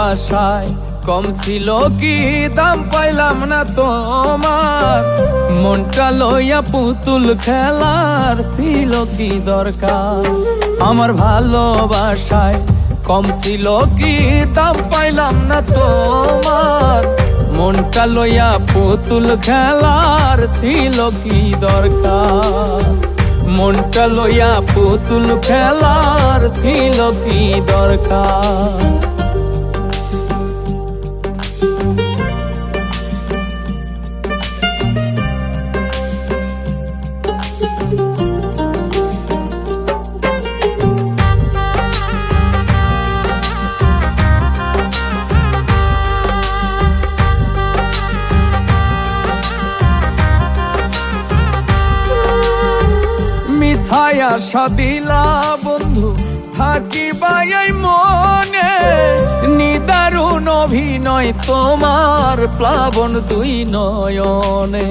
ভালোবাসায় কম ছিল কি দাম পাইলাম না তোমার। মনটা লইয়া পুতুল খেলার ছিল কি দরকার। আমার ভালোবাসায় কম ছিল কি দাম পাইলাম না তোমার। মনটা লইয়া পুতুল খেলার ছিল কি দরকার। মনটা লইয়া পুতুল খেলার ছিল কি দরকার। মিছায় আশা দিলা বন্ধু থাকিবাই এই মনে। নিদারুণ অভিনয় তোমার প্লাবন দুই নয়নে।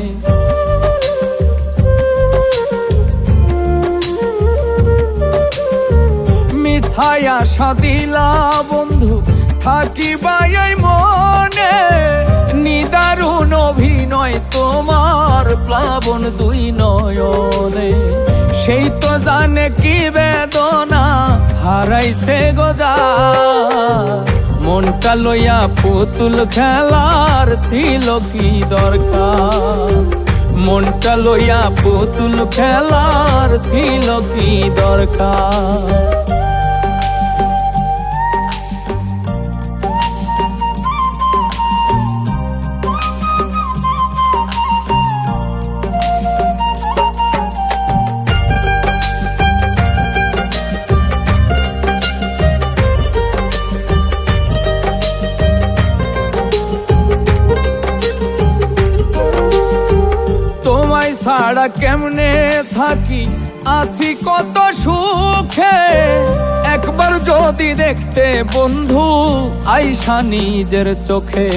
মিছায় আশা দিলা বন্ধু থাকিবাই এই মনে। নিদারুণ অভিনয় তোমার প্লাবন দুই নয়নে। সেই তো জানে কি বেদনা হারাইছে গোজা। মনটা লইয়া পুতুল খেলার ছিল কি দরকার। মনটা লইয়া পুতুল খেলার ছিল কি দরকার। ছাড়া কেমনে থাকি আছি কত সুখে। একবার যদি দেখতে বন্ধু আইসা নিজের চোখে।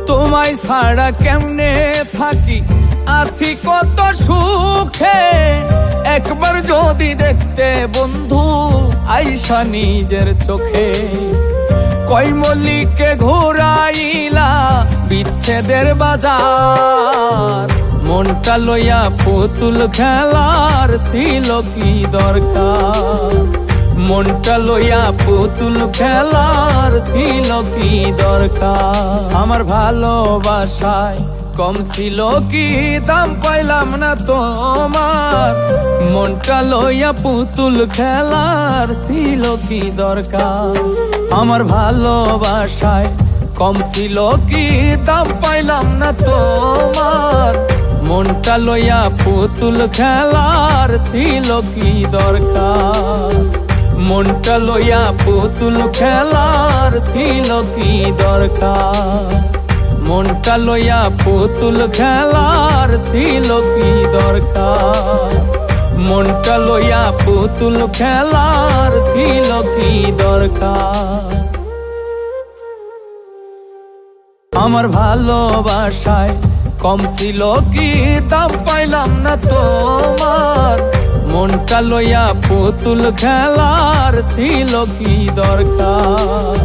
তোমায় ছাড়া কেমনে থাকি আছি কত সুখে। একবার যদি দেখতে বন্ধু আইসা নিজের চোখে। কই মল্লিকে ঘুরাইলা বিচ্ছেদের বাজার। মনটা লইয়া পুতুল খেলার ছিল কি দরকার। মনটা লইয়া পুতুল খেলার ছিল কি দরকার। আমার ভালোবাসায় কম ছিল কি দাম পাইলাম না তোমার। মনটা লইয়া পুতুল খেলার ছিল কি দরকার। আমার ভালোবাসায় কম ছিল কি দাম পাইলাম না তোমার। মনটা লইয়া পুতুল খেলার ছিল কি দরকার। মনটা লইয়া পুতুল খেলার ছিল কি দরকার। মনটা লইয়া পুতুল খেলার ছিল কি দরকার। মনটা লইয়া পুতুল খেলার ছিল কি দরকার। আমার ভালোবাসায় কম ছিল কি দাম পাইলাম না তোমার। মনটা লইয়া পুতুল খেলার ছিল কি দরকার।